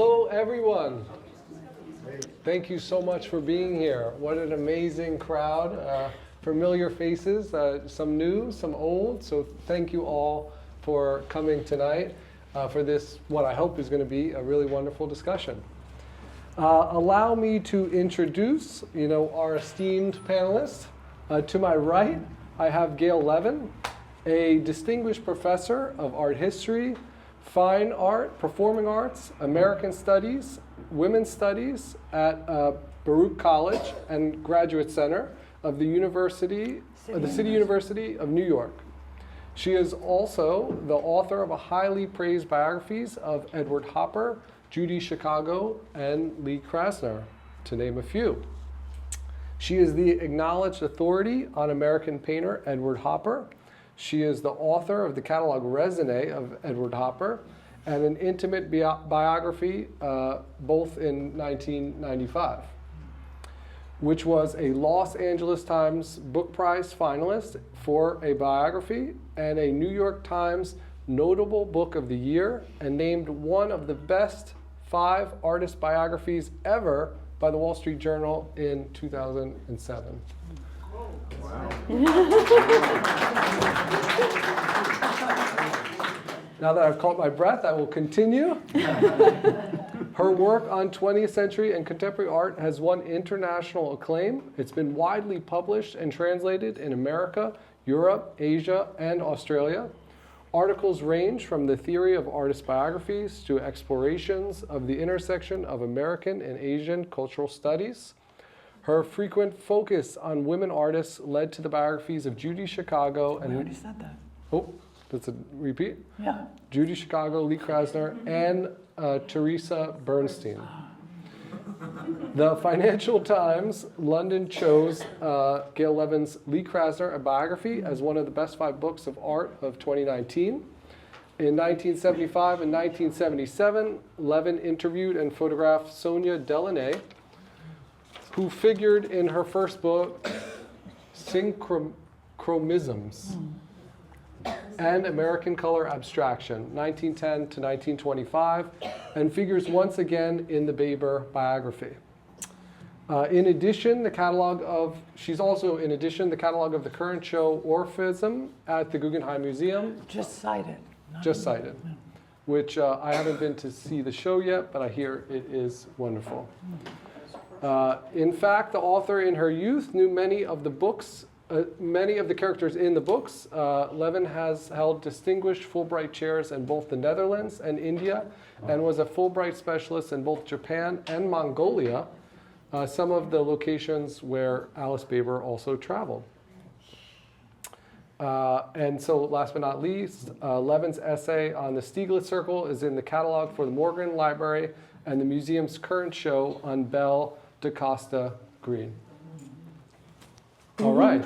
Hello, everyone. Thank you so much for being here. What an amazing crowd. Familiar faces, some new, some old. So thank you all for coming tonight for this, what I hope is going to be a really wonderful discussion. Allow me to introduce, our esteemed panelists. To my right, I have Gail Levin, a distinguished professor of art history, fine art, performing arts, American studies, women's studies at Baruch College and Graduate Center of the City University of New York. She is also the author of a highly praised biographies of Edward Hopper, Jody Chicago, and Lee Krasner, to name a few. She is the acknowledged authority on American painter Edward Hopper. She is the author of the catalog Raisonné of Edward Hopper and an intimate biography, both in 1995, which was a Los Angeles Times Book Prize finalist for a biography and a New York Times Notable Book of the Year, and named one of the best 5 artist biographies ever by the Wall Street Journal in 2007. Wow. Now that I've caught my breath, I will continue. Her work on 20th century and contemporary art has won international acclaim. It's been widely published and translated in America, Europe, Asia, and Australia. Articles range from the theory of artist biographies to explorations of the intersection of American and Asian cultural studies. Her frequent focus on women artists led to the biographies of Jody Chicago and... I already said that. Oh, that's a repeat? Yeah. Jody Chicago, Lee Krasner, and Teresa Bernstein. The Financial Times London chose Gail Levin's Lee Krasner, a biography, as one of the best 5 books of art of 2019. In 1975 and 1977, Levin interviewed and photographed Sonia Delaunay, who figured in her first book, Synchromisms and American Color Abstraction, 1910 to 1925, and figures once again in the Baber biography. In addition, she's also in addition the catalog of the current show Orphism at the Guggenheim Museum. Just cited. Which I haven't been to see the show yet, but I hear it is wonderful. In fact, the author in her youth knew many of the characters in the books. Levin has held distinguished Fulbright chairs in both the Netherlands and India, and was a Fulbright specialist in both Japan and Mongolia, some of the locations where Alice Baber also traveled. And so last but not least, Levin's essay on the Stieglitz Circle is in the catalog for the Morgan Library and the museum's current show on Belle da Costa Green. All right.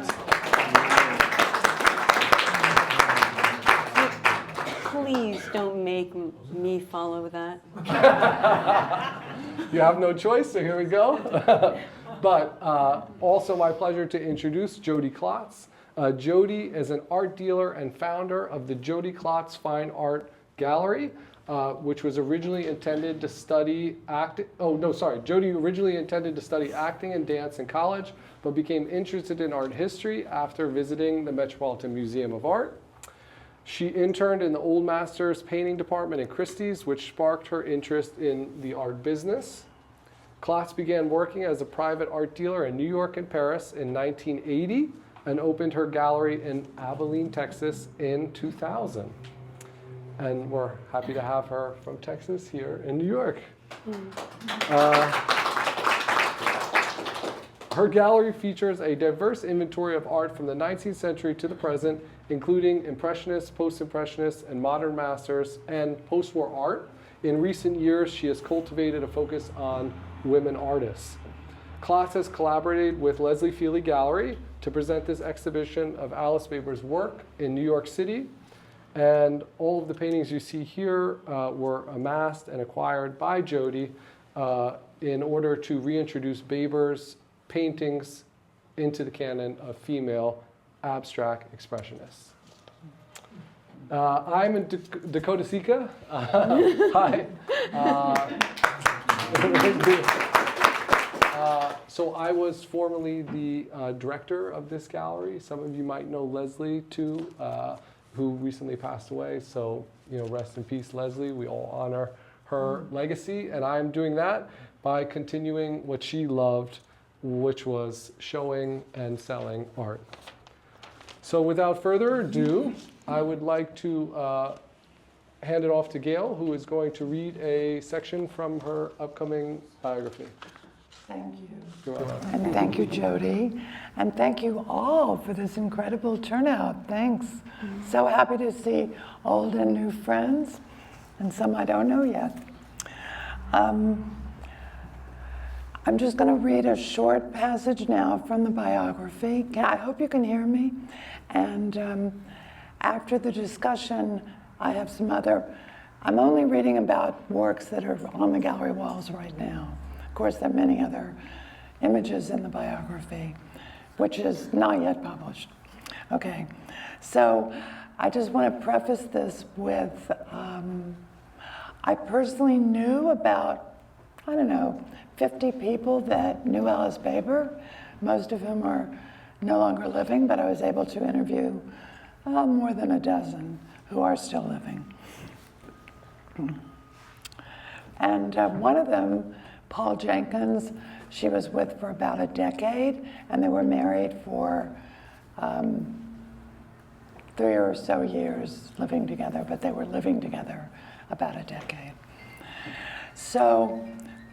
Please don't make me follow that. You have no choice, so here we go. But also my pleasure to introduce Jody Klotz. Jody is an art dealer and founder of the Jody Klotz Fine Art Gallery, which was originally intended to study Jody originally intended to study acting and dance in college, but became interested in art history after visiting the Metropolitan Museum of Art. She interned in the Old Masters painting department at Christie's, which sparked her interest in the art business. Klotz began working as a private art dealer in New York and Paris in 1980 and opened her gallery in Abilene, Texas in 2000. And we're happy to have her from Texas here in New York. Her gallery features a diverse inventory of art from the 19th century to the present, including Impressionists, Post-Impressionists, and Modern Masters, and post-war art. In recent years, she has cultivated a focus on women artists. Klotz has collaborated with Leslie Feely Gallery to present this exhibition of Alice Baber's work in New York City. And all of the paintings you see here were amassed and acquired by Jody in order to reintroduce Baber's paintings into the canon of female abstract expressionists. I'm Dakota Sica. Hi. So I was formerly the director of this gallery. Some of you might know Leslie too, who recently passed away. So, rest in peace, Leslie. We all honor her legacy. And I'm doing that by continuing what she loved, which was showing and selling art. So without further ado, I would like to hand it off to Gail, who is going to read a section from her upcoming biography. Thank you. And thank you, Jody. And thank you all for this incredible turnout. Thanks. So happy to see old and new friends, and some I don't know yet. I'm just going to read a short passage now from the biography. I hope you can hear me. And after the discussion, I have some other, I'm only reading about works that are on the gallery walls right now. Of course, there are many other images in the biography, which is not yet published. Okay, so I just want to preface this with, I personally knew about, 50 people that knew Alice Baber, most of whom are no longer living, but I was able to interview more than a dozen who are still living. And one of them, Paul Jenkins, she was with for about a decade, and they were married for 3 or so years living together, but they were living together about a decade. So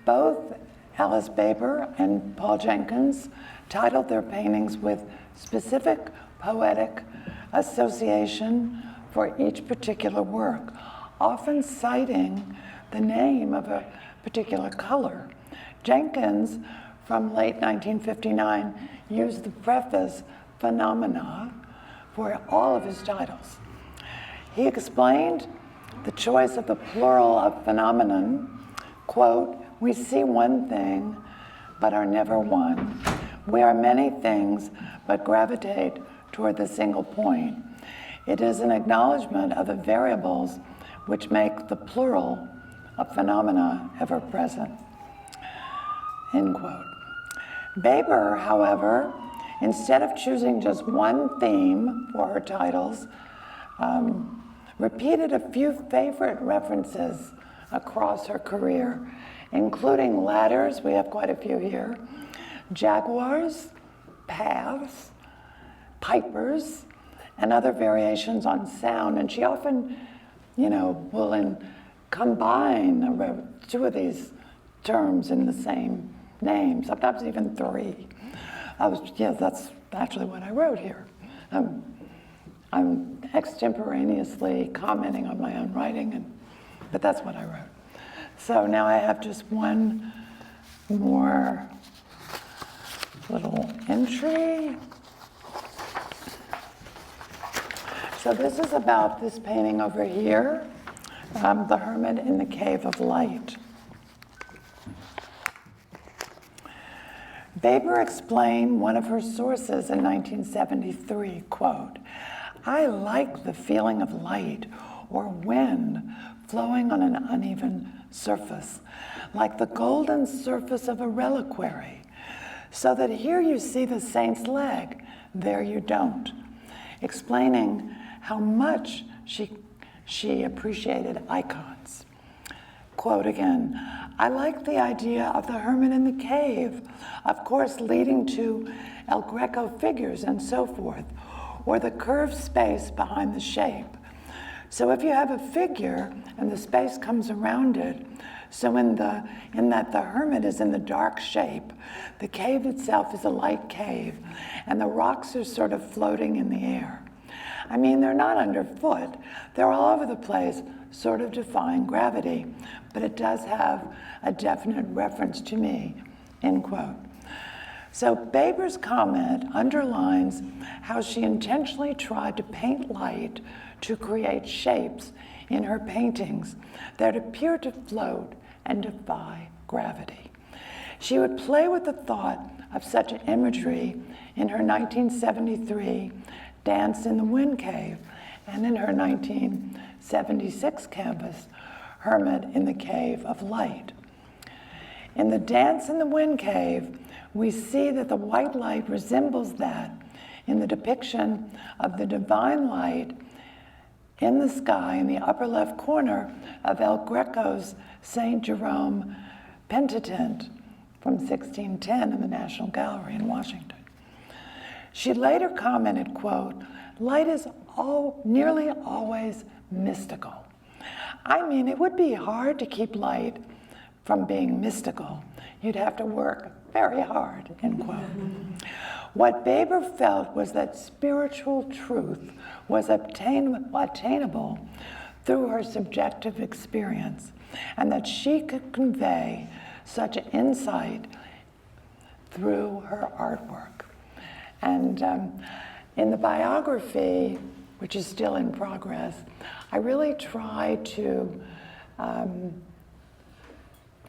both Alice Baber and Paul Jenkins titled their paintings with specific poetic association for each particular work, often citing the name of a particular color. Jenkins, from late 1959, used the preface "phenomena" for all of his titles. He explained the choice of the plural of phenomenon, quote, "We see one thing, but are never one. We are many things, but gravitate toward the single point. It is an acknowledgement of the variables which make the plural of phenomena ever present," end quote. Baber, however, instead of choosing just one theme for her titles, repeated a few favorite references across her career, including ladders, we have quite a few here, jaguars, paths, pipers, and other variations on sound. And she often, will combine two of these terms in the same name, sometimes even three. That's actually what I wrote here. I'm extemporaneously commenting on my own writing, but that's what I wrote. So now I have just one more little entry. So this is about this painting over here, The Hermit in the Cave of Light. Baber explained one of her sources in 1973, quote, "I like the feeling of light or wind flowing on an uneven surface, like the golden surface of a reliquary, so that here you see the saint's leg, there you don't," explaining how much she appreciated icons. Quote again, "I like the idea of the hermit in the cave, of course leading to El Greco figures and so forth, or the curved space behind the shape. So if you have a figure and the space comes around it, so in that the hermit is in the dark shape, the cave itself is a light cave, and the rocks are sort of floating in the air. I mean, they're not underfoot, they're all over the place, sort of defying gravity, but it does have a definite reference to me," end quote. So Baber's comment underlines how she intentionally tried to paint light to create shapes in her paintings that appear to float and defy gravity. She would play with the thought of such imagery in her 1973 Dance in the Wind Cave and in her 1976 canvas, Hermit in the Cave of Light. In the Dance in the Wind cave, we see that the white light resembles that in the depiction of the divine light in the sky in the upper left corner of El Greco's St. Jerome Penitent from 1610 in the National Gallery in Washington. She later commented, quote, "Light is nearly always mystical. I mean, it would be hard to keep light from being mystical. You'd have to work very hard," end quote. What Baber felt was that spiritual truth was attainable through her subjective experience, and that she could convey such insight through her artwork. And in the biography, which is still in progress, I really try to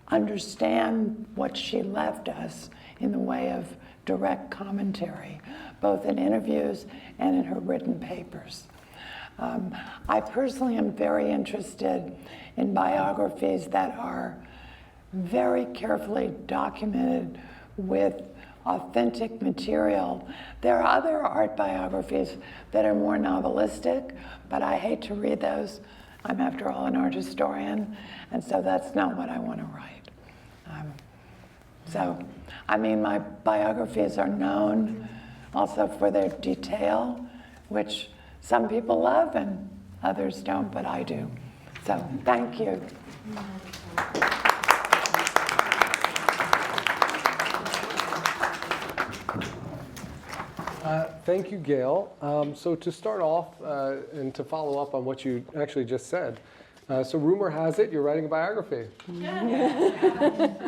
understand what she left us in the way of direct commentary, both in interviews and in her written papers. I personally am very interested in biographies that are very carefully documented with authentic material. There are other art biographies that are more novelistic, but I hate to read those. I'm, after all, an art historian, and so that's not what I want to write. I mean, my biographies are known also for their detail, which some people love and others don't, but I do. So, thank you. Thank you, Gail. So to start off and to follow up on what you actually just said, so rumor has it you're writing a biography.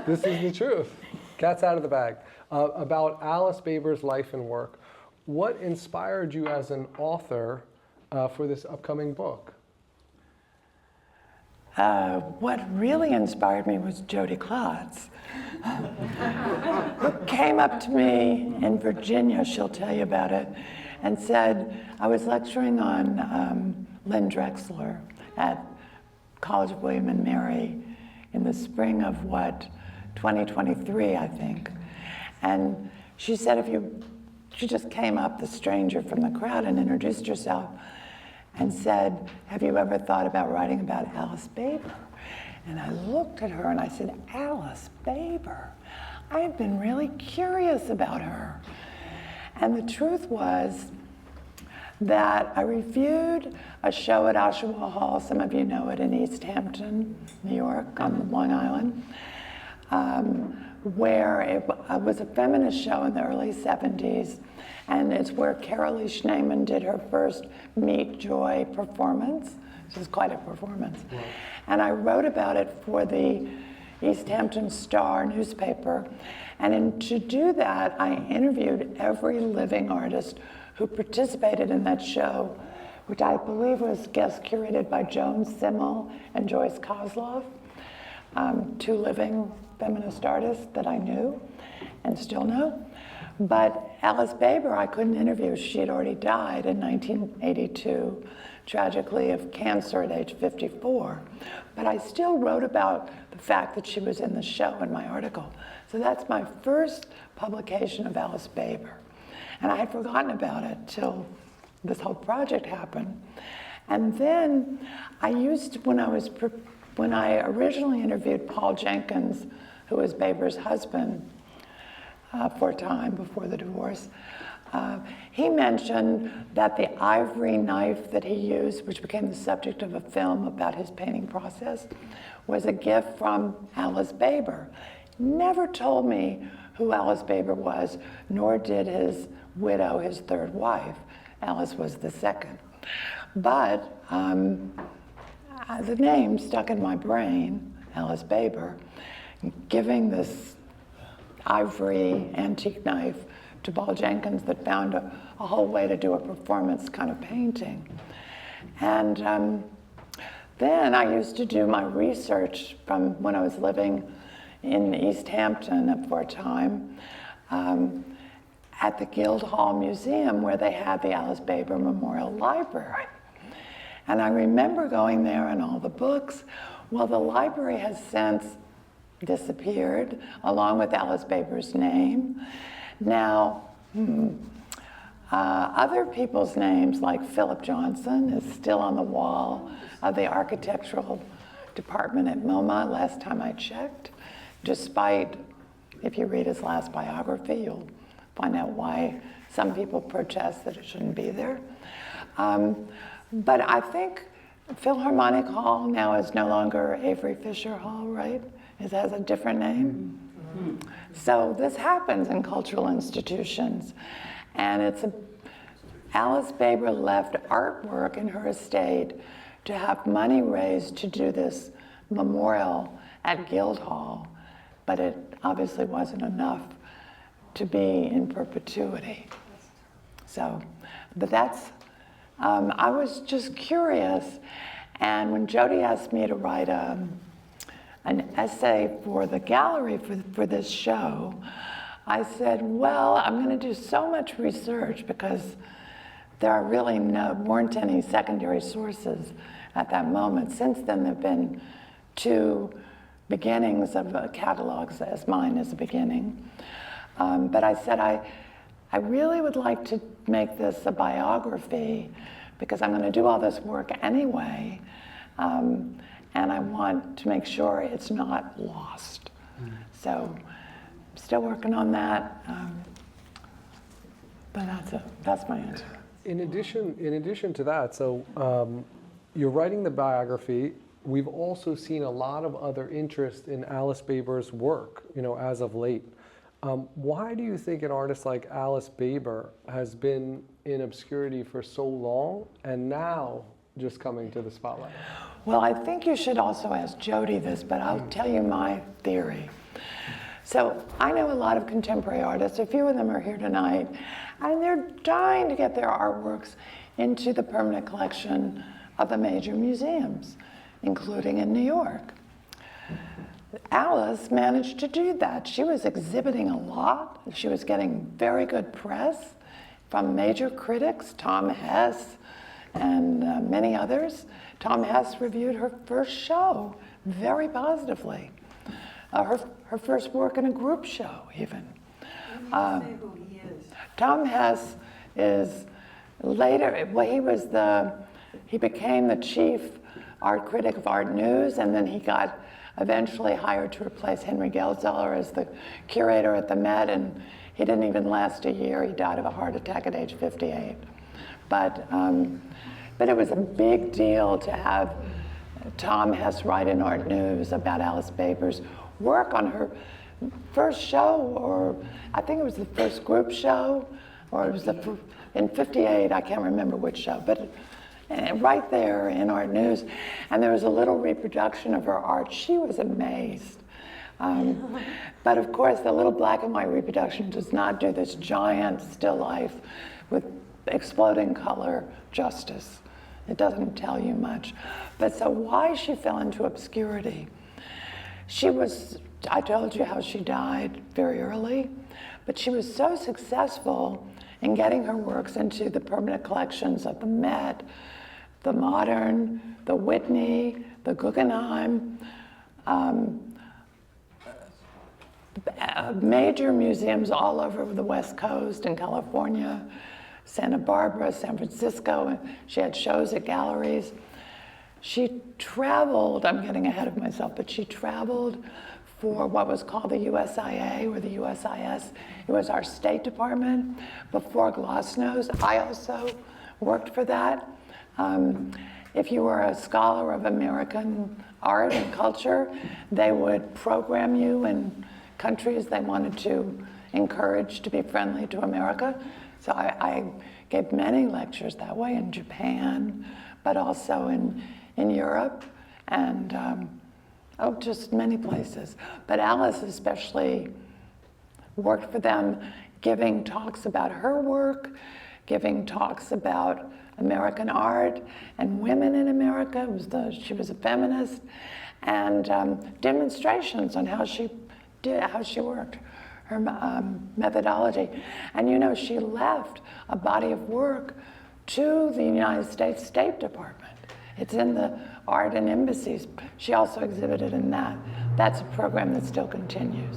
This is the truth. Cat's out of the bag. About Alice Baber's life and work. What inspired you as an author for this upcoming book? What really inspired me was Jody Klotz, who came up to me in Virginia, she'll tell you about it, and said, I was lecturing on Lynn Drexler at College of William and Mary in the spring of 2023, I think. And she said, she just came up, the stranger from the crowd, and introduced herself and said, have you ever thought about writing about Alice Baber? And I looked at her and I said, Alice Baber? I've been really curious about her. And the truth was that I reviewed a show at Oshawa Hall, some of you know it, in East Hampton, New York, on Long Island, where it was a feminist show in the early 70s, and it's where Carolee Schneemann did her first Meet Joy performance, which is quite a performance. Wow. And I wrote about it for the East Hampton Star newspaper, and to do that, I interviewed every living artist who participated in that show, which I believe was guest curated by Joan Simmel and Joyce Kozlov, two living feminist artists that I knew and still know. But Alice Baber, I couldn't interview. She had already died in 1982, tragically of cancer at age 54. But I still wrote about the fact that she was in the show in my article. So that's my first publication of Alice Baber. And I had forgotten about it till this whole project happened. And then when I originally interviewed Paul Jenkins, who was Baber's husband for a time before the divorce, he mentioned that the ivory knife that he used, which became the subject of a film about his painting process, was a gift from Alice Baber. Never told me who Alice Baber was, nor did his widow, his third wife. Alice was the second. But the name stuck in my brain, Alice Baber, giving this ivory antique knife to Paul Jenkins that found a whole way to do a performance kind of painting. And then I used to do my research from when I was living in East Hampton for a time at the Guildhall Museum, where they had the Alice Baber Memorial Library. And I remember going there and all the books. Well, the library has since disappeared, along with Alice Baber's name. Now, other people's names, like Philip Johnson, is still on the wall of the architectural department at MoMA, last time I checked, despite, if you read his last biography, you'll find out why some people protest that it shouldn't be there. But I think Philharmonic Hall now is no longer Avery Fisher Hall, right? It has a different name. So this happens in cultural institutions. And Alice Baber left artwork in her estate to have money raised to do this memorial at Guildhall, but it obviously wasn't enough to be in perpetuity. So, but that's, I was just curious, and when Jody asked me to write an essay for the gallery for this show, I said, well, I'm going to do so much research because there really weren't any secondary sources at that moment. Since then, there have been 2 beginnings of catalogs, as mine is a beginning. But I said, I really would like to make this a biography because I'm going to do all this work anyway, and I want to make sure it's not lost. So, still working on that, but that's my answer. In addition to that, so you're writing the biography. We've also seen a lot of other interest in Alice Baber's work, as of late. Why do you think an artist like Alice Baber has been in obscurity for so long and now just coming to the spotlight? Well, I think you should also ask Jody this, but I'll tell you my theory. So I know a lot of contemporary artists, a few of them are here tonight, and they're dying to get their artworks into the permanent collection of the major museums, including in New York. Alice managed to do that. She was exhibiting a lot. She was getting very good press from major critics, Tom Hess and many others. Tom Hess reviewed her first show very positively. Her first work in a group show, even. Say who he is. Tom Hess is later, well, he became the chief art critic of Art News, and then he got eventually hired to replace Henry Geldzahler as the curator at the Met, and he didn't even last a year. He died of a heart attack at age 58. But it was a big deal to have Tom Hess write in Art News about Alice Baber's work on her first show, or I think it was the first group show, or it was in 58, I can't remember which show, but right there in Art News. And there was a little reproduction of her art. She was amazed. But of course, the little black and white reproduction does not do this giant still life with exploding color justice. It doesn't tell you much. But so why she fell into obscurity? I told you how she died very early, but she was so successful in getting her works into the permanent collections of the Met, the Modern, the Whitney, the Guggenheim, major museums all over the West Coast in California, Santa Barbara, San Francisco, and she had shows at galleries. She traveled, I'm getting ahead of myself, but she traveled for what was called the USIA or the USIS. It was our State Department before Glasnost. I also worked for that. If you were a scholar of American art and culture, they would program you in countries they wanted to encourage to be friendly to America. So I gave many lectures that way in Japan, but also in Europe and just many places. But Alice especially worked for them, giving talks about her work, giving talks about American art and women in America. She was a feminist, and demonstrations on how she worked, her methodology. And she left a body of work to the United States State Department. It's in the Art and Embassies. She also exhibited in that. That's a program that still continues.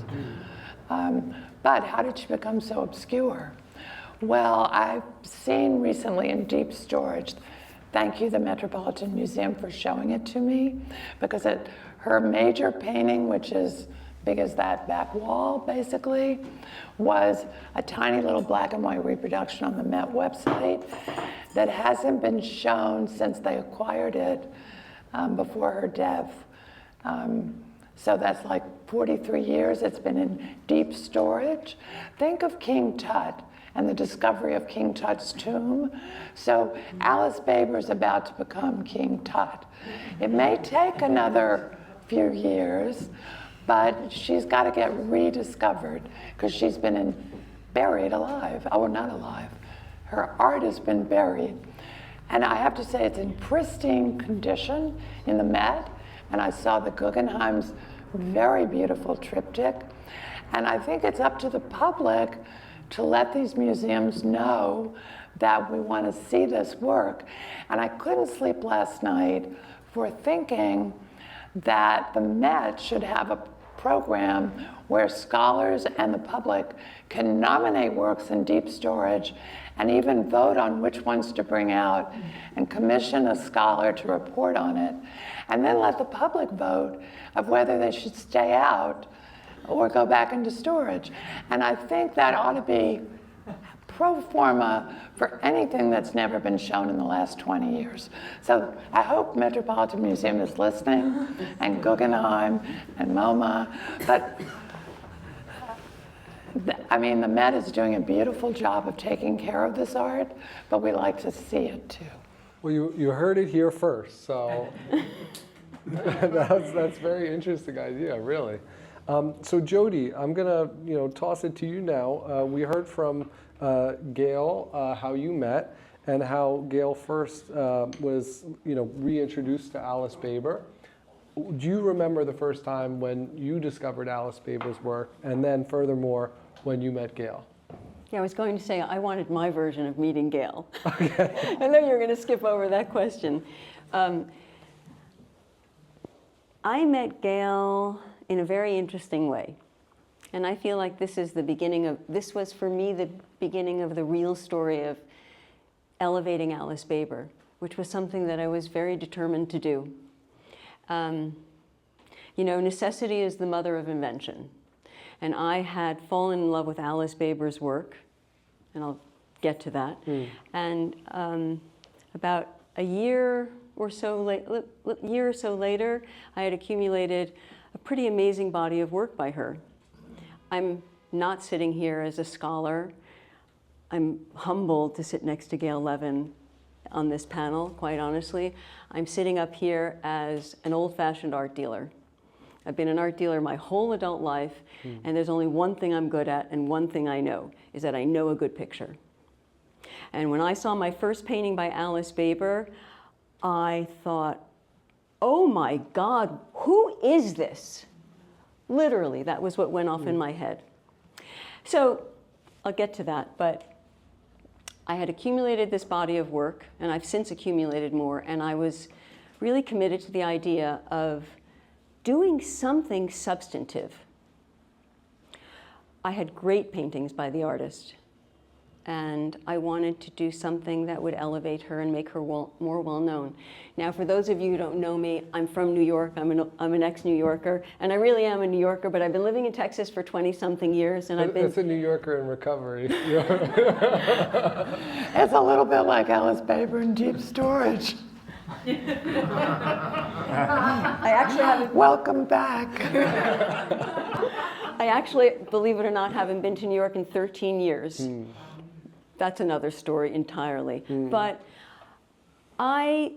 But how did she become so obscure? Well, I've seen recently in deep storage, thank you, the Metropolitan Museum, for showing it to me, because her major painting, which is big as that back wall, basically, was a tiny little black and white reproduction on the Met website that hasn't been shown since they acquired it before her death. So that's like 43 years. It's been in deep storage. Think of King Tut and the discovery of King Tut's tomb. So Alice Baber's about to become King Tut. It may take another few years, but she's got to get rediscovered because she's been buried alive. Oh, not alive. Her art has been buried. And I have to say it's in pristine condition in the Met. And I saw the Guggenheim's very beautiful triptych. And I think it's up to the public to let these museums know that we want to see this work. And I couldn't sleep last night for thinking that the Met should have a program where scholars and the public can nominate works in deep storage and even vote on which ones to bring out and commission a scholar to report on it, and then let the public vote of whether they should stay out or go back into storage. And I think that ought to be pro forma for anything that's never been shown in the last 20 years. So I hope Metropolitan Museum is listening, and Guggenheim and MoMA, but I mean, the Met is doing a beautiful job of taking care of this art, but we like to see it too. Well, you heard it here first, so that's a very interesting idea, really. So Jody, I'm gonna toss it to you now. We heard from Gail how you met and how Gail first was reintroduced to Alice Baber. Do you remember the first time when you discovered Alice Baber's work, and then furthermore when you met Gail? Yeah, I was going to say I wanted my version of meeting Gail. Okay. I know you were going to skip over that question. I met Gail in a very interesting way. And I feel like this was for me the beginning of the real story of elevating Alice Baber, which was something that I was very determined to do. Necessity is the mother of invention. And I had fallen in love with Alice Baber's work, and I'll get to that. And about a year or so later, I had accumulated a pretty amazing body of work by her. I'm not sitting here as a scholar. I'm humbled to sit next to Gail Levin on this panel, quite honestly. I'm sitting up here as an old-fashioned art dealer. I've been an art dealer my whole adult life, and there's only one thing I'm good at and one thing I know, is that I know a good picture. And when I saw my first painting by Alice Baber, I thought, oh my God, who is this? Literally, that was what went off in my head. So I'll get to that, but I had accumulated this body of work, and I've since accumulated more, and I was really committed to the idea of doing something substantive. I had great paintings by the artist, and I wanted to do something that would elevate her and make her more well-known. Now, for those of you who don't know me, I'm from New York. I'm an ex-New Yorker, and I really am a New Yorker, but I've been living in Texas for 20-something years, and I've been... It's a New Yorker in recovery. It's a little bit like Alice Baber in deep storage. I actually haven't... Welcome back. I actually, believe it or not, haven't been to New York in 13 years. That's another story entirely. But I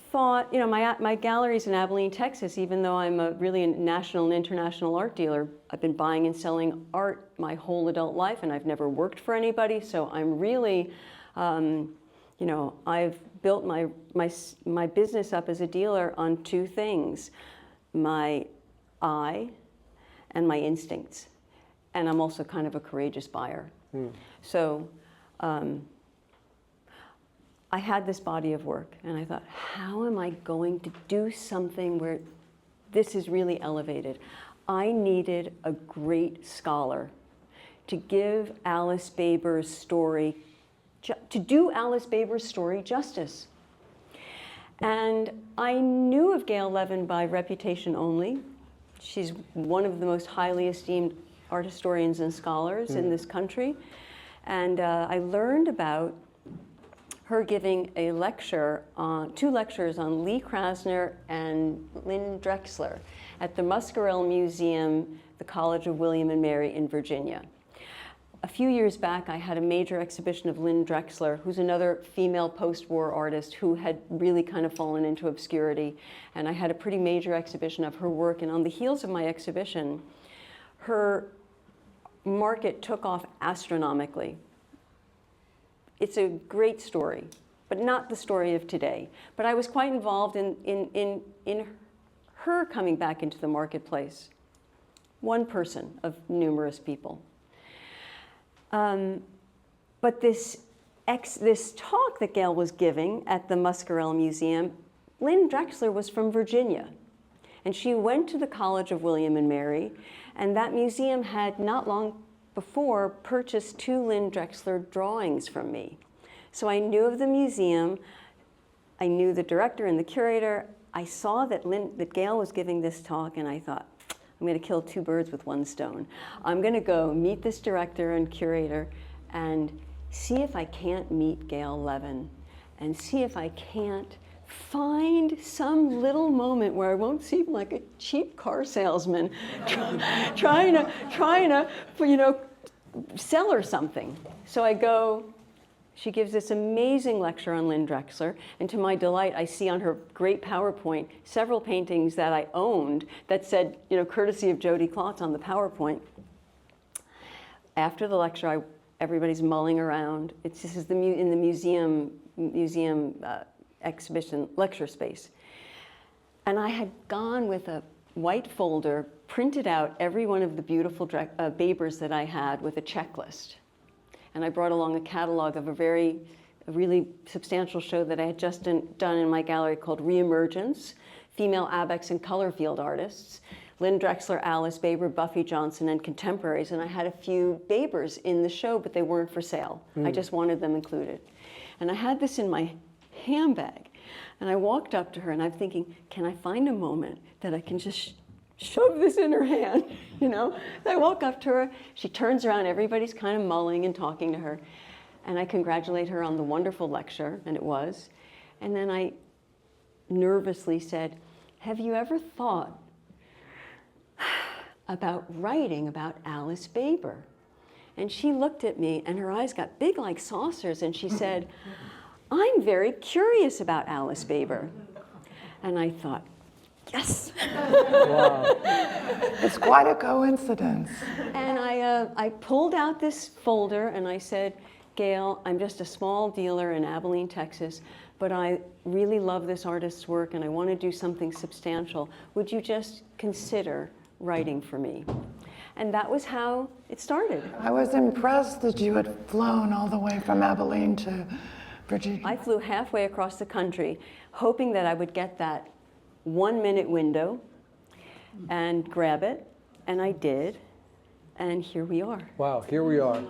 thought, my gallery's in Abilene, Texas, even though I'm really a national and international art dealer. I've been buying and selling art my whole adult life, and I've never worked for anybody, so I'm really, I've built my business up as a dealer on two things: my eye and my instincts. And I'm also kind of a courageous buyer. So I had this body of work, and I thought, how am I going to do something where this is really elevated? I needed a great scholar to give Alice Baber's story, to do Alice Baber's story justice. And I knew of Gail Levin by reputation only. She's one of the most highly esteemed art historians and scholars in this country. And I learned about her giving a lecture, two lectures on Lee Krasner and Lynn Drexler at the Muscarell Museum, the College of William and Mary in Virginia. A few years back, I had a major exhibition of Lynn Drexler, who's another female post-war artist who had really kind of fallen into obscurity. And I had a pretty major exhibition of her work. And on the heels of my exhibition, her market took off astronomically. It's a great story, but not the story of today. But I was quite involved in her coming back into the marketplace. One person of numerous people. But this talk that Gail was giving at the Muscarell Museum, Lynn Drexler was from Virginia. And she went to the College of William and Mary, and that museum had not long before purchased 2 Lynn Drexler drawings from me. So I knew of the museum, I knew the director and the curator. I saw that Gail was giving this talk, and I thought, I'm going to kill 2 birds with 1 stone. I'm going to go meet this director and curator and see if I can't meet Gail Levin and see if I can't find some little moment where I won't seem like a cheap car salesman trying to, sell her something. So I go. She gives this amazing lecture on Lynn Drexler, and to my delight, I see on her great PowerPoint several paintings that I owned that said, courtesy of Jody Klotz on the PowerPoint. After the lecture, everybody's mulling around. This is in the museum exhibition lecture space. And I had gone with a white folder, printed out every one of the beautiful Babers that I had with a checklist. And I brought along a catalog of a really substantial show that I had just done in my gallery called Reemergence, Female Abex and Color Field Artists, Lynn Drexler, Alice Baber, Buffy Johnson, and contemporaries. And I had a few Babers in the show, but they weren't for sale. I just wanted them included. And I had this in my handbag. And I walked up to her, and I'm thinking, can I find a moment that I can just shove this in her hand, And I walk up to her, she turns around, everybody's kind of mulling and talking to her. And I congratulate her on the wonderful lecture, and it was. And then I nervously said, have you ever thought about writing about Alice Baber? And she looked at me, and her eyes got big like saucers, and she said, I'm very curious about Alice Baber. And I thought, yes. Wow. It's quite a coincidence. And I pulled out this folder and I said, Gail, I'm just a small dealer in Abilene, Texas, but I really love this artist's work and I want to do something substantial. Would you just consider writing for me? And that was how it started. I was impressed that you had flown all the way from Abilene to Virginia. I flew halfway across the country, hoping that I would get that 1-minute window and grab it, and I did, and here we are. Wow, here we are.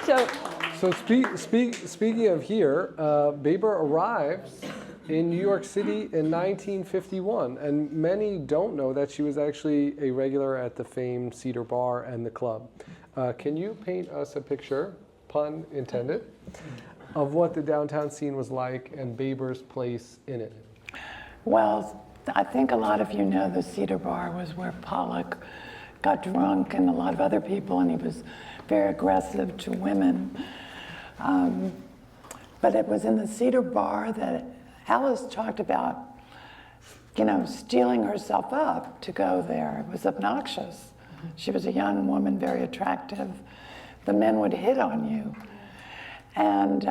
So speaking of here, Baber arrives in New York City in 1951, and many don't know that she was actually a regular at the famed Cedar Bar and the club. Can you paint us a picture, pun intended, of what the downtown scene was like and Baber's place in it? Well, I think a lot of you know the Cedar Bar was where Pollock got drunk and a lot of other people, and he was very aggressive to women. But it was in the Cedar Bar that Alice talked about, stealing herself up to go there. It was obnoxious. She was a young woman, very attractive. The men would hit on you. And,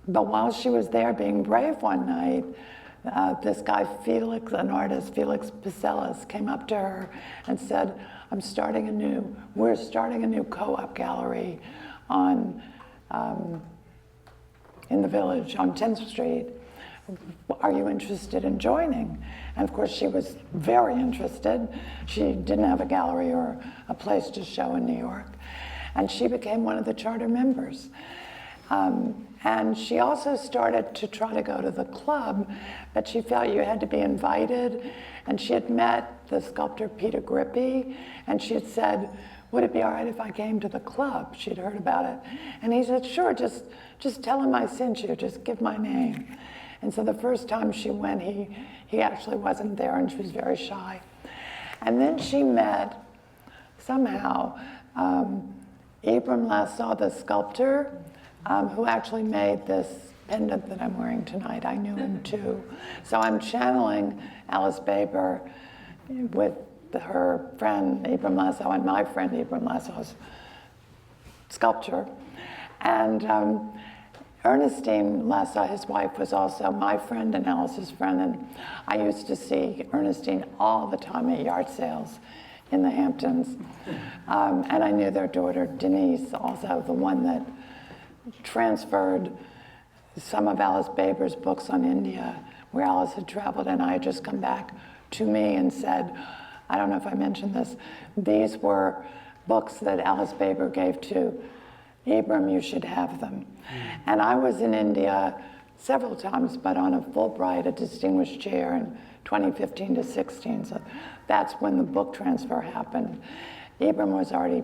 but while she was there being brave one night, this guy Felix, an artist, Felix Picelis, came up to her and said, we're starting a new co-op gallery on, in the Village on 10th Street. Are you interested in joining? And of course she was very interested. She didn't have a gallery or a place to show in New York. And she became one of the charter members. And she also started to try to go to the club, but she felt you had to be invited. And she had met the sculptor Peter Grippi, and she had said, would it be all right if I came to the club? She'd heard about it. And he said, sure, just tell him I sent you, just give my name. And so the first time she went, he actually wasn't there, and she was very shy. And then she met, somehow, Abram Lassaw, the sculptor, who actually made this pendant that I'm wearing tonight. I knew him too. So I'm channeling Alice Baber with her friend Abram Lassaw and my friend Abram Lassaw's sculpture. And Ernestine Lassaw, his wife, was also my friend and Alice's friend, and I used to see Ernestine all the time at yard sales in the Hamptons. And I knew their daughter Denise, also the one that transferred some of Alice Baber's books on India, where Alice had traveled, and I had just come back to me and said, I don't know if I mentioned this, these were books that Alice Baber gave to Abram, you should have them. And I was in India several times, but on a Fulbright, a distinguished chair in 2015 to 16. So that's when the book transfer happened. Abram was already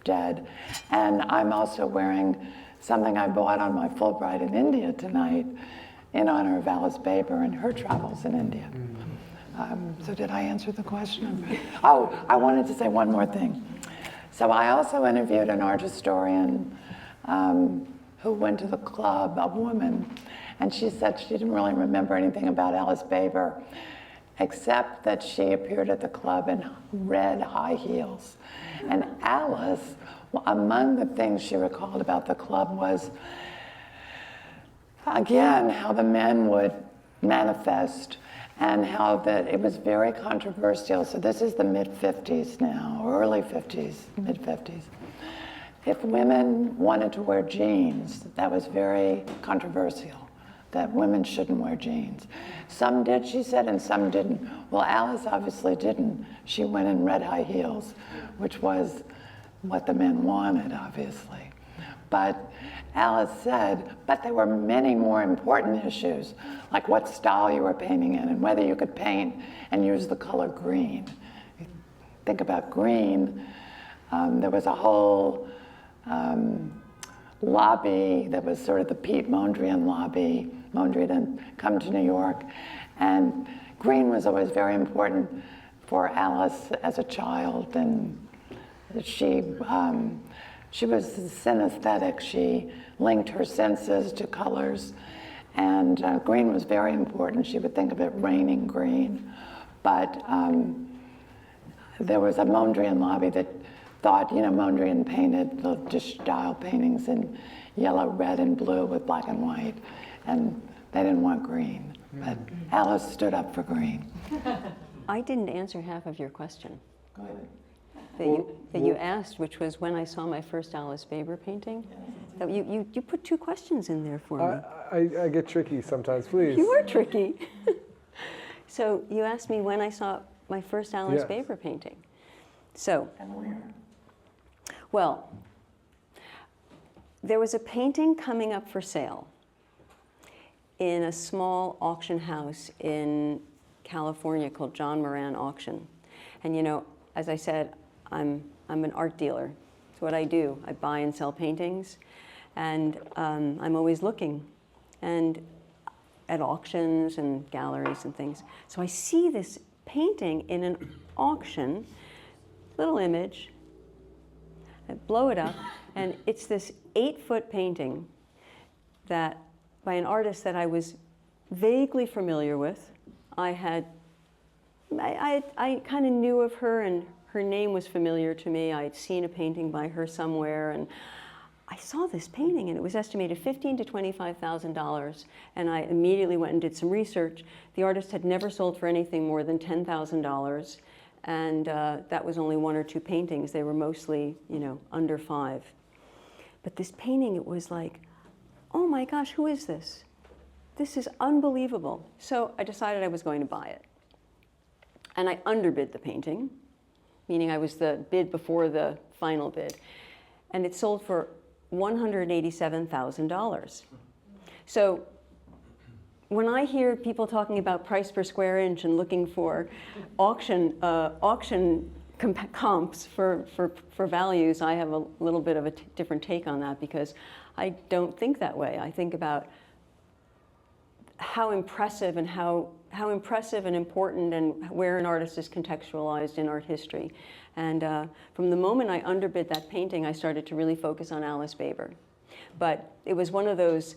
dead. And I'm also wearing something I bought on my Fulbright in India tonight in honor of Alice Baber and her travels in India. So did I answer the question? Oh, I wanted to say one more thing. So I also interviewed an art historian who went to the club, a woman, and she said she didn't really remember anything about Alice Baber, except that she appeared at the club in red high heels. And Alice, among the things she recalled about the club was, again, how the men would manifest and how that it was very controversial. So this is the mid-50s now, or early 50s, mid-50s. If women wanted to wear jeans, that was very controversial, that women shouldn't wear jeans. Some did, she said, and some didn't. Well, Alice obviously didn't. She went in red high heels, which was what the men wanted, obviously. But Alice said, but there were many more important issues, like what style you were painting in and whether you could paint and use the color green. Think about green. There was a whole lobby that was sort of the Pete Mondrian lobby. Mondrian had come to New York, and green was always very important for Alice as a child, and she was synesthetic. She linked her senses to colors, and green was very important. She would think of it raining green. But there was a Mondrian lobby that thought, Mondrian painted the de Stijl paintings in yellow, red, and blue with black and white, and they didn't want green. But Alice stood up for green. I didn't answer half of your question. Go ahead. That you asked, which was when I saw my first Alice Baber painting. That you put two questions in there for me. I get tricky sometimes, please. You were tricky. So you asked me when I saw my first Alice Yes. Baber painting. So, And where? well, there was a painting coming up for sale in a small auction house in California called John Moran Auction. And as I said, I'm an art dealer. It's what I do. I buy and sell paintings, and I'm always looking and at auctions and galleries and things. So I see this painting in an auction, little image, I blow it up, and it's this 8-foot painting that by an artist that I was vaguely familiar with. I kind of knew of her, and her name was familiar to me. I had seen a painting by her somewhere, and I saw this painting and it was estimated $15,000 to $25,000, and I immediately went and did some research. The artist had never sold for anything more than $10,000, and that was only 1 or 2 paintings. They were mostly, under 5. But this painting, it was like, oh my gosh, who is this? This is unbelievable. So I decided I was going to buy it. And I underbid the painting, meaning I was the bid before the final bid. And it sold for $187,000. So when I hear people talking about price per square inch and looking for auction comps for values, I have a little bit of a different take on that, because I don't think that way. I think about how impressive and how impressive and important and where an artist is contextualized in art history. And from the moment I underbid that painting, I started to really focus on Alice Baber. But it was one of those,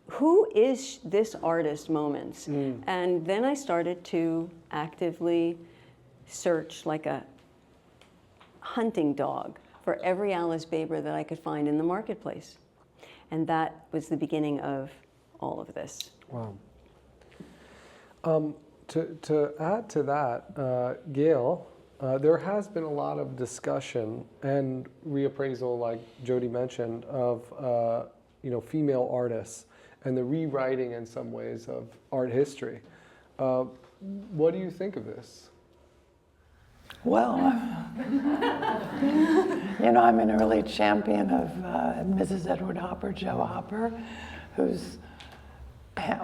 who is this artist moments? And then I started to actively search like a hunting dog for every Alice Baber that I could find in the marketplace. And that was the beginning of all of this. Wow. To add to that, Gail, there has been a lot of discussion and reappraisal, like Jody mentioned, of female artists and the rewriting in some ways of art history. What do you think of this? Well, I'm an early champion of Mrs. Edward Hopper, Joe Hopper, whose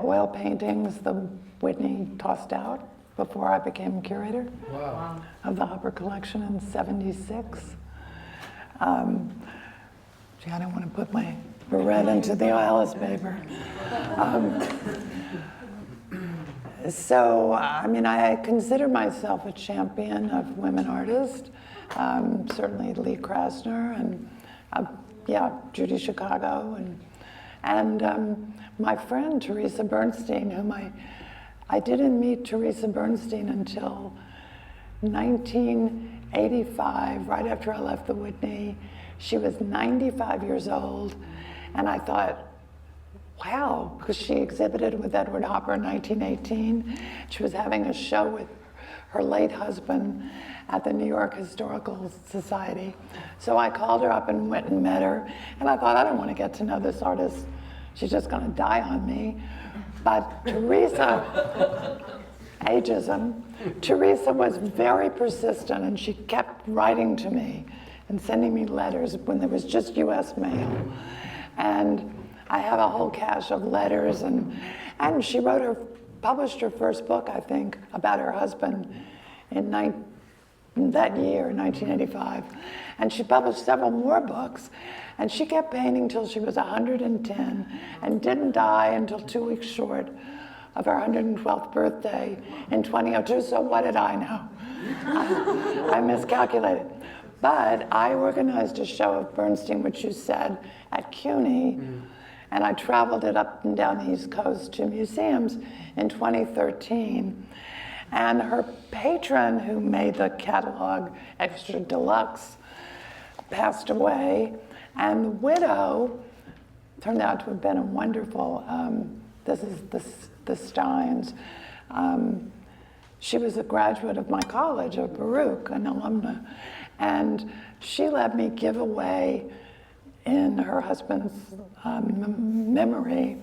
oil paintings the Whitney tossed out before I became curator of the Hopper collection in '76. I don't want to put my beret into the Alice Baber. I consider myself a champion of women artists. Certainly Lee Krasner and Judy Chicago and my friend Teresa Bernstein, whom I didn't meet Teresa Bernstein until 1985, right after I left the Whitney. She was 95 years old, and I thought, wow, because she exhibited with Edward Hopper in 1918. She was having a show with her late husband at the New York Historical Society. So I called her up and went and met her, and I thought, I don't want to get to know this artist. She's just going to die on me. But Teresa, ageism, Teresa was very persistent, and she kept writing to me and sending me letters when there was just US mail. And I have a whole cache of letters, and she published her first book, I think, about her husband in that year, 1985. And she published several more books, and she kept painting till she was 110 and didn't die until 2 weeks short of her 112th birthday in 2002. So what did I know? I miscalculated. But I organized a show of Bernstein, which you said, at CUNY, and I traveled it up and down the East Coast to museums in 2013. And her patron, who made the catalog extra deluxe, passed away, and the widow turned out to have been a wonderful, this is the Steins. She was a graduate of my college, of Baruch, an alumna, and she let me give away, in her husband's memory,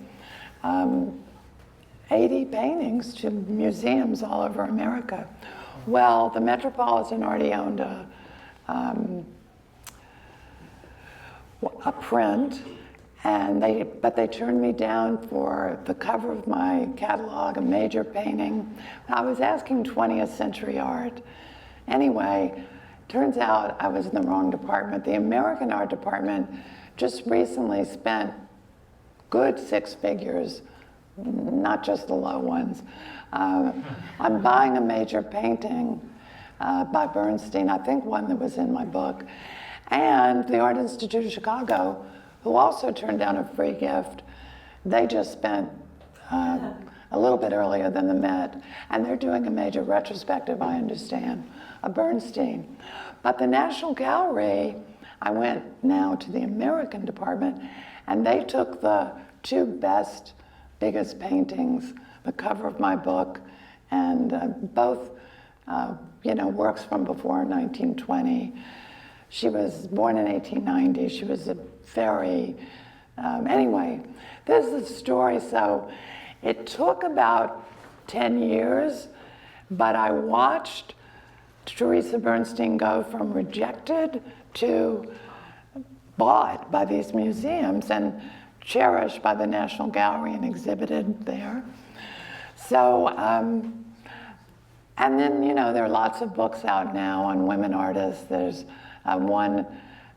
80 paintings to museums all over America. Well, the Metropolitan already owned a print, but they turned me down for the cover of my catalog, a major painting. I was asking 20th century art. Anyway, turns out I was in the wrong department. The American art department just recently spent good 6 figures, not just the low ones. I'm buying a major painting by Bernstein, I think one that was in my book, and the Art Institute of Chicago, who also turned down a free gift. They just spent a little bit earlier than the Met, and they're doing a major retrospective, I understand, of Bernstein. But the National Gallery, I went now to the American department, and they took the two best, biggest paintings, the cover of my book, and both, works from before 1920. She was born in 1890. She was a very, anyway, this is the story. So it took about 10 years, but I watched Teresa Bernstein go from rejected to bought by these museums and cherished by the National Gallery and exhibited there. So, and then, there are lots of books out now on women artists. There's one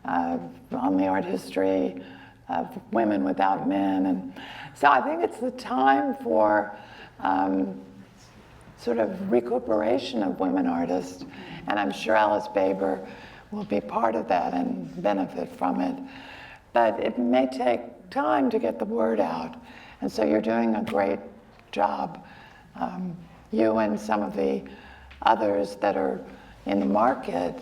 on the art history of women without men. And so I think it's the time for sort of recuperation of women artists. And I'm sure Alice Baber will be part of that and benefit from it. But it may take time to get the word out. And so you're doing a great job. You and some of the others that are in the market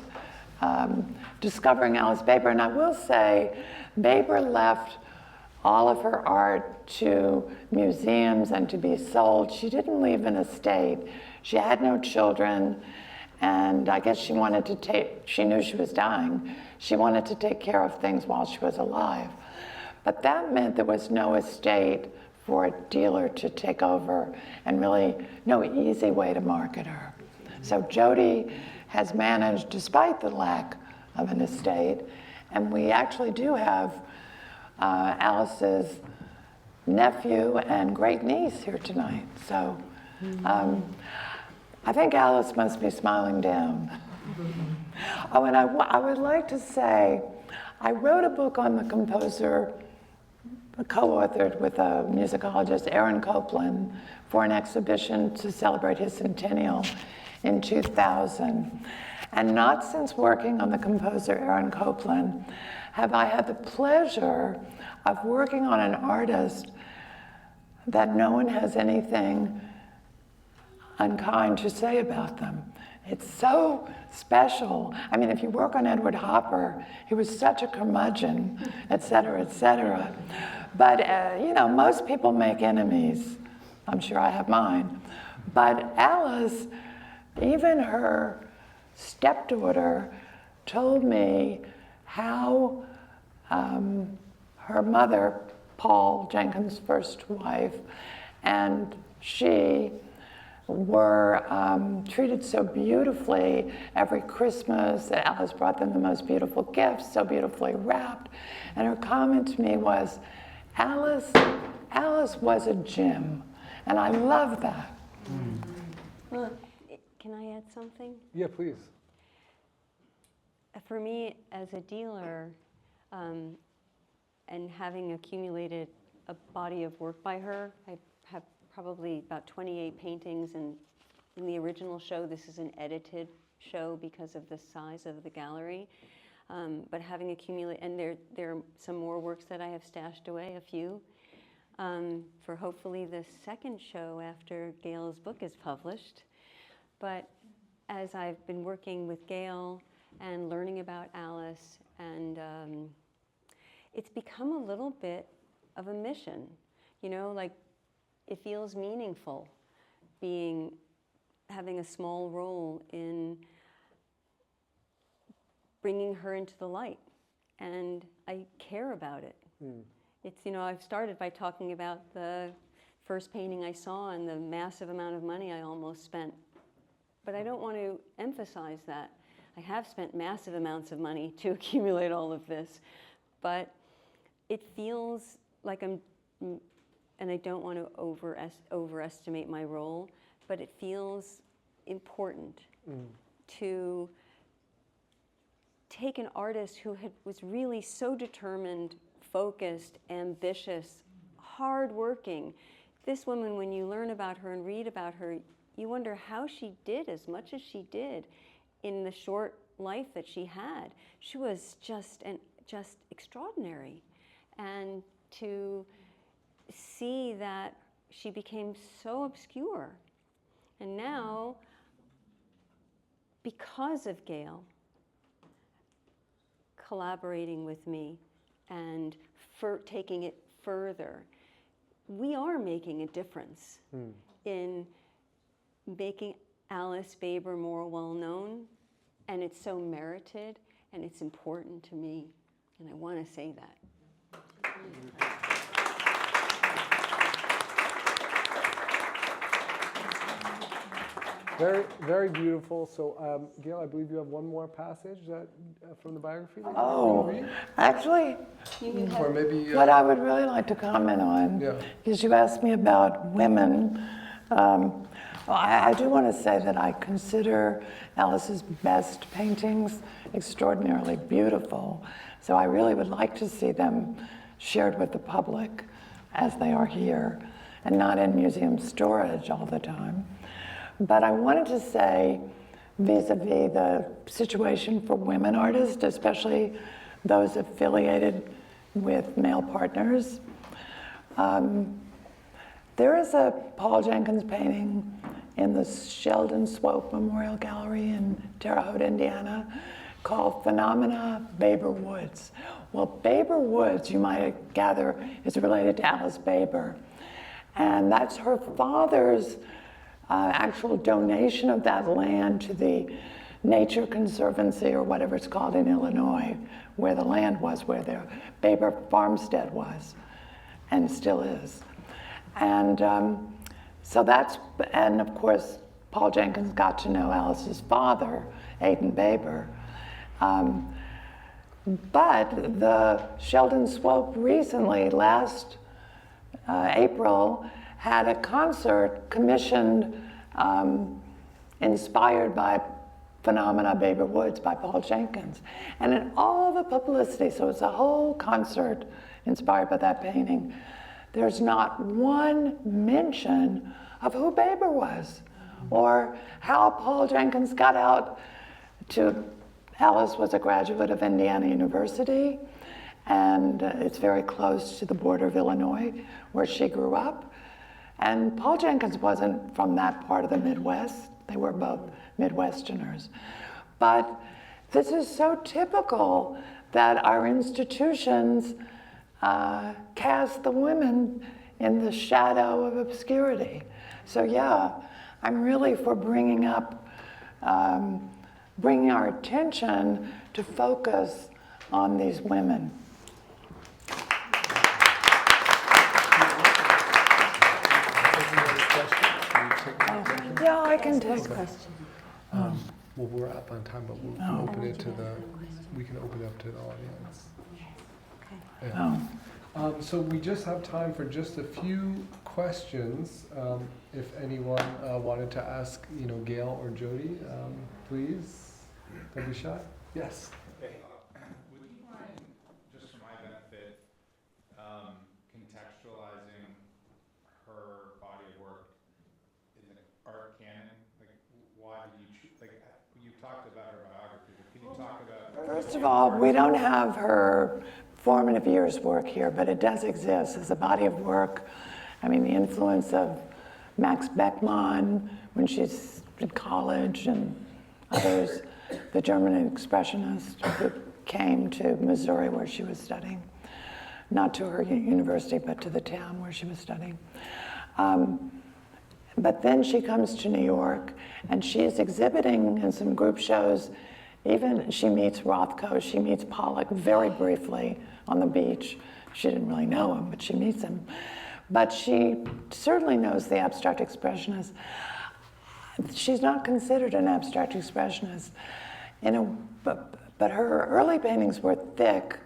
discovering Alice Baber. And I will say, Baber left all of her art to museums and to be sold. She didn't leave an estate. She had no children, and I guess she knew she was dying. She wanted to take care of things while she was alive. But that meant there was no estate for a dealer to take over, and really no easy way to market her. So Jody has managed, despite the lack of an estate, and we actually do have Alice's nephew and great niece here tonight. So I think Alice must be smiling down. Oh, and I would like to say, I wrote a book on the composer, co-authored with a musicologist, Aaron Copland, for an exhibition to celebrate his centennial in 2000. And not since working on the composer Aaron Copland have I had the pleasure of working on an artist that no one has anything unkind to say about them. It's so special. I mean, if you work on Edward Hopper, he was such a curmudgeon, et cetera, et cetera. But, most people make enemies. I'm sure I have mine. But Alice, even her stepdaughter, told me how her mother, Paul Jenkins' first wife, and she were treated so beautifully every Christmas, that Alice brought them the most beautiful gifts, so beautifully wrapped. And her comment to me was, Alice was a gem. And I love that. Well, can I add something? Yeah, please. For me, as a dealer, and having accumulated a body of work by her, I have probably about 28 paintings, and in the original show, this is an edited show because of the size of the gallery. But having accumulated, and there are some more works that I have stashed away, a few, for hopefully the second show after Gail's book is published. But as I've been working with Gail and learning about Alice, and it's become a little bit of a mission, like it feels meaningful having a small role in bringing her into the light, and I care about it. It's, I've started by talking about the first painting I saw and the massive amount of money I almost spent, but I don't want to emphasize that. I have spent massive amounts of money to accumulate all of this, but it feels like and I don't want to overestimate my role, but it feels important to take an artist who was really so determined, focused, ambitious, hardworking. This woman, when you learn about her and read about her, you wonder how she did as much as she did in the short life that she had. She was just extraordinary. And to see that she became so obscure. And now, because of Gail, collaborating with me and for taking it further, we are making a difference in making Alice Baber more well-known, and it's so merited, and it's important to me, and I want to say that. Very, very beautiful. So, Gail, I believe you have one more passage that from the biography that you want to read? Actually, Or maybe... what I would really like to comment on, because you asked me about women, I do want to say that I consider Alice's best paintings extraordinarily beautiful. So I really would like to see them shared with the public as they are here, and not in museum storage all the time. But I wanted to say, vis-a-vis the situation for women artists, especially those affiliated with male partners, there is a Paul Jenkins painting in the Sheldon Swope Memorial Gallery in Terre Haute, Indiana, called Phenomena Baber Woods. Well, Baber Woods, you might gather, is related to Alice Baber. And that's her father's actual donation of that land to the Nature Conservancy, or whatever it's called in Illinois, where the land was, where the Baber farmstead was, and still is. And so that's, and of course, Paul Jenkins got to know Alice's father, Aidan Baber. But the Sheldon Swope recently, last April, had a concert commissioned, inspired by Phenomena Baber Woods by Paul Jenkins. And in all the publicity, so it's a whole concert inspired by that painting, there's not one mention of who Baber was, or how Paul Jenkins got out to... Alice was a graduate of Indiana University, and it's very close to the border of Illinois, where she grew up. And Paul Jenkins wasn't from that part of the Midwest. They were both Midwesterners. But this is so typical that our institutions cast the women in the shadow of obscurity. So yeah, I'm really for bringing our attention to focus on these women. Yeah, I can take a question. Well, we're up on time, but we'll open it to we can open it up to the audience. Okay. Yeah. So we just have time for just a few questions. If anyone wanted to ask, Gail or Jody, please, don't be shy. Yes. Would you mind, just for my benefit, contextualizing her body of work in the art canon? Like, why did you choose? Like, you talked about her biography, but can you talk about? First of all, we don't have her formative years work here, but it does exist as a body of work. I mean, the influence of Max Beckmann when she's in college, and others, the German expressionists who came to Missouri where she was studying, not to her university, but to the town where she was studying. But then she comes to New York, and she is exhibiting in some group shows. Even she meets Rothko, she meets Pollock very briefly on the beach. She didn't really know him, but she meets him. But she certainly knows the abstract expressionists. She's not considered an abstract expressionist, but her early paintings were thick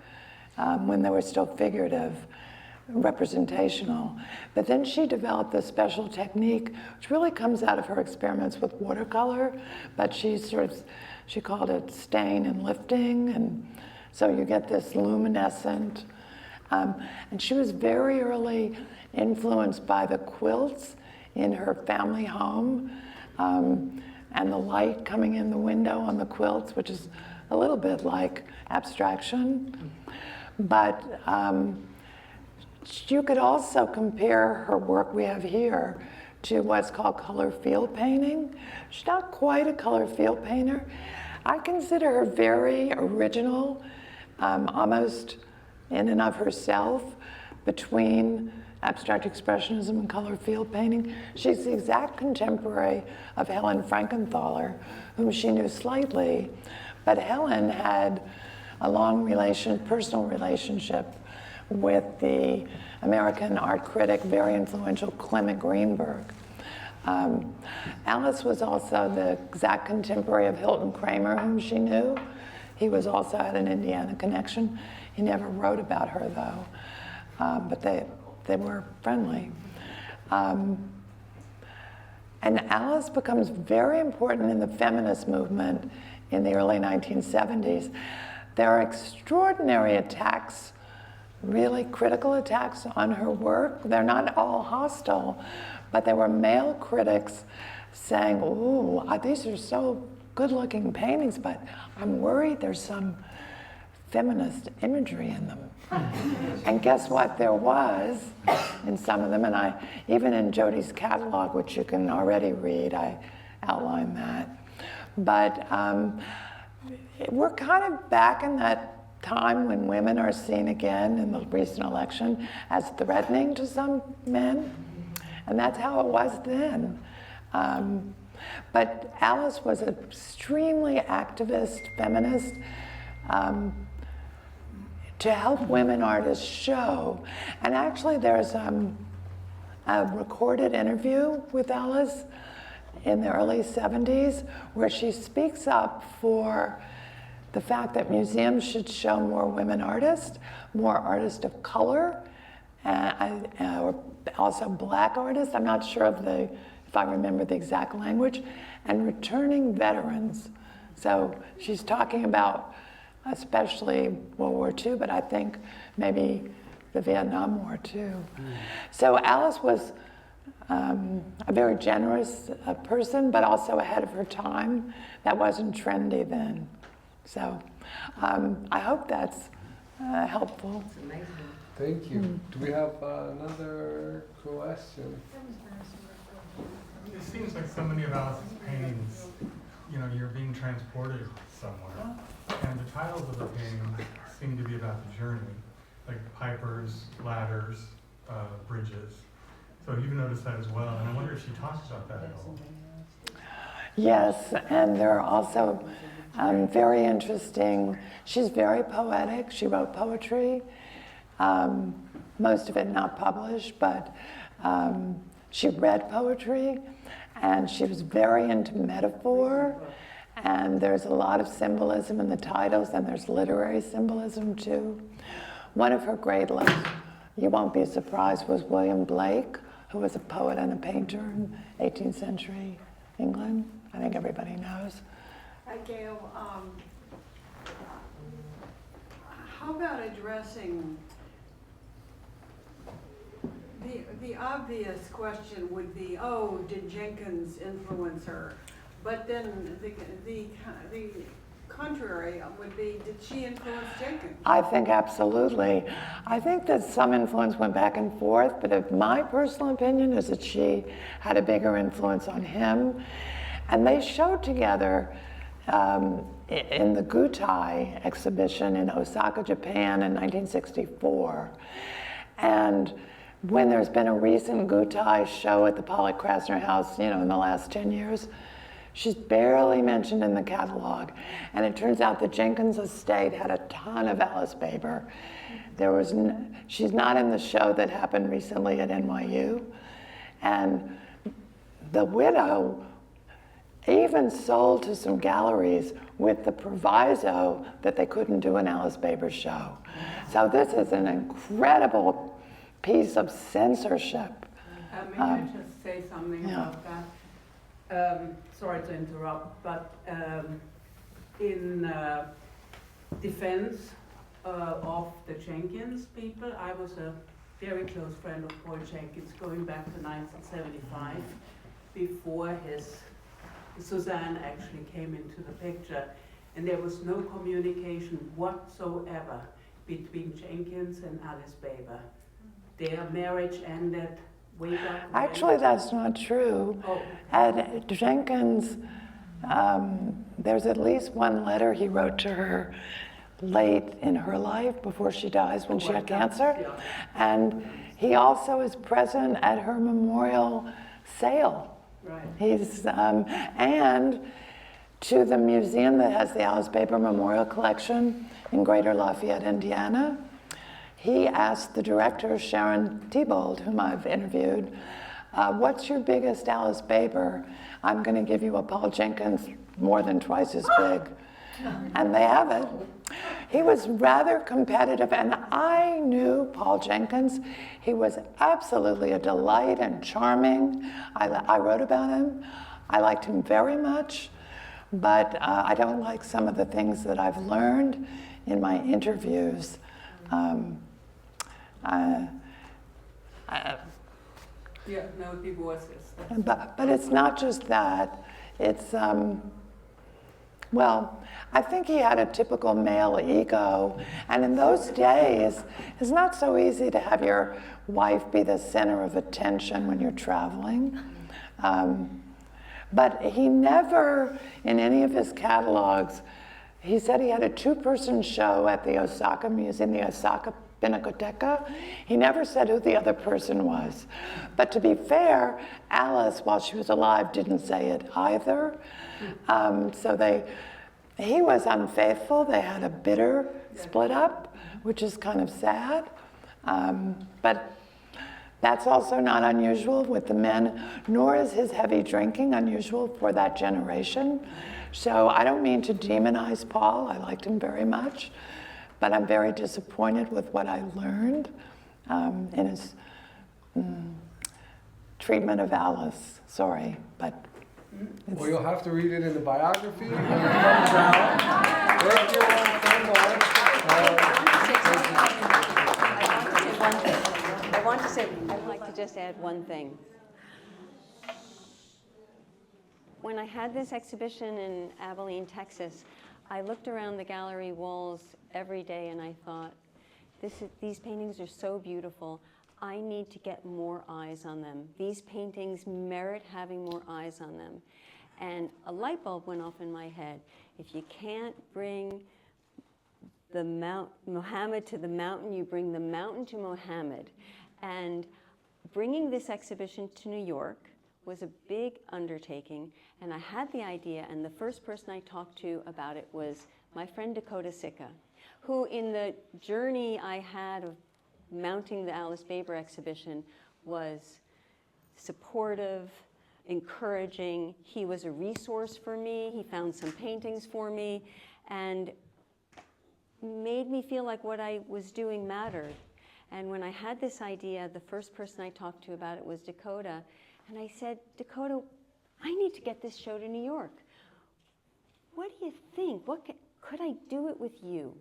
when they were still figurative, representational. But then she developed this special technique, which really comes out of her experiments with watercolor, but she called it stain and lifting, and so you get this luminescent. And she was very early influenced by the quilts in her family home, and the light coming in the window on the quilts, which is a little bit like abstraction. But you could also compare her work we have here to what's called color field painting. She's not quite a color field painter. I consider her very original, almost in and of herself between abstract expressionism and color field painting. She's the exact contemporary of Helen Frankenthaler, whom she knew slightly, but Helen had a long personal relationship with the American art critic, very influential Clement Greenberg. Alice was also the exact contemporary of Hilton Kramer, whom she knew. He was also had an Indiana connection. He never wrote about her, though, but they were friendly. And Alice becomes very important in the feminist movement in the early 1970s. There are extraordinary attacks, really critical attacks on her work. They're not all hostile, but there were male critics saying, ooh, these are so good-looking paintings, but I'm worried there's some feminist imagery in them. And guess what? There was in some of them, and even in Jody's catalog, which you can already read, I outline that. But we're kind of back in that time when women are seen again in the recent election as threatening to some men, and that's how it was then. But Alice was an extremely activist feminist to help women artists show. And actually there's a recorded interview with Alice in the early 70s where she speaks up for the fact that museums should show more women artists, more artists of color, or also black artists. I'm not sure if I remember the exact language, and returning veterans. So she's talking about especially World War II, but I think maybe the Vietnam War too. So Alice was a very generous person, but also ahead of her time. That wasn't trendy then. So I hope that's helpful. It's amazing. Thank you. Do we have another question? It seems like so many of Alice's paintings, you're being transported somewhere. And the titles of the paintings seem to be about the journey, like pipers, ladders, bridges. So you've noticed that as well, and I wonder if she talks about that at all. Yes, and there are also very interesting, she's very poetic. She wrote poetry, most of it not published, but she read poetry, and she was very into metaphor, and there's a lot of symbolism in the titles, and there's literary symbolism too. One of her great loves, you won't be surprised, was William Blake, who was a poet and a painter in 18th century England. I think everybody knows. Gail, how about addressing the obvious question would be, oh, did Jenkins influence her? But then the contrary would be, did she influence Jenkins? I think absolutely. I think that some influence went back and forth, but my personal opinion is that she had a bigger influence on him. And they showed together in the Gutai exhibition in Osaka, Japan in 1964. And when there's been a recent Gutai show at the Pollock Krasner House, in the last 10 years, she's barely mentioned in the catalog. And it turns out the Jenkins estate had a ton of Alice Baber. She's not in the show that happened recently at NYU. And the widow even sold to some galleries with the proviso that they couldn't do an Alice Baber show. So this is an incredible piece of censorship. May I just say something about that? Sorry to interrupt, but in defense of the Jenkins people, I was a very close friend of Paul Jenkins going back to 1975, before Suzanne actually came into the picture, and there was no communication whatsoever between Jenkins and Alice Baber. Their marriage ended way back. Actually, that's not true. Oh. At Jenkins, there's at least one letter he wrote to her late in her life before she dies when she had cancer. Yeah. And he also is present at her memorial sale. Right. He's, and to the museum that has the Alice Baber Memorial Collection in Greater Lafayette, Indiana, he asked the director, Sharon Thibault, whom I've interviewed, what's your biggest Alice Baber? I'm going to give you a Paul Jenkins more than twice as big. And they have it. He was rather competitive, and I knew Paul Jenkins. He was absolutely a delight and charming. I wrote about him. I liked him very much, but I don't like some of the things that I've learned in my interviews. Yeah, no divorces. But it's not just that. It's, well, I think he had a typical male ego. And in those days, it's not so easy to have your wife be the center of attention when you're traveling. But he never, in any of his catalogs, he said he had a two-person show at the Osaka Museum, the Osaka Pinacoteca. He never said who the other person was. But to be fair, Alice, while she was alive, didn't say it either. So he was unfaithful. They had a bitter split up, which is kind of sad. But that's also not unusual with the men, nor is his heavy drinking unusual for that generation. So I don't mean to demonize Paul. I liked him very much. But I'm very disappointed with what I learned in his treatment of Alice. Sorry, but Well, you'll have to read it in the biography when it comes out. Thank you all so much. I'd like to just add one thing. When I had this exhibition in Abilene, Texas, I looked around the gallery walls every day and I thought, these paintings are so beautiful. I need to get more eyes on them. These paintings merit having more eyes on them. And a light bulb went off in my head. If you can't bring Muhammad to the mountain, you bring the mountain to Muhammad. And bringing this exhibition to New York was a big undertaking, and I had the idea, and the first person I talked to about it was my friend Dakota Sica, who in the journey I had of mounting the Alice Baber exhibition was supportive, encouraging. He was a resource for me. He found some paintings for me and made me feel like what I was doing mattered. And when I had this idea, the first person I talked to about it was Dakota. And I said, Dakota, I need to get this show to New York. What do you think? Could I do it with you?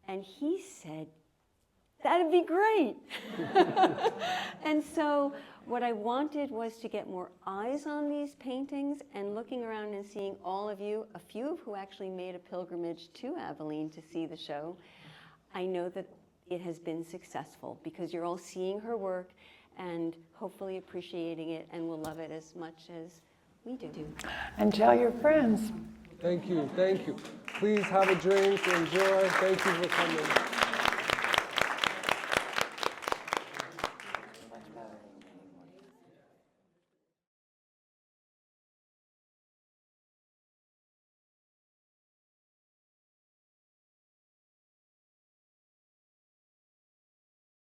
And he said, that'd be great. And so what I wanted was to get more eyes on these paintings, and looking around and seeing all of you, a few of who actually made a pilgrimage to Abilene to see the show, I know that it has been successful because you're all seeing her work and hopefully appreciating it and will love it as much as we do. and tell your friends. Thank you, thank you. Please have a drink, enjoy. Thank you for coming.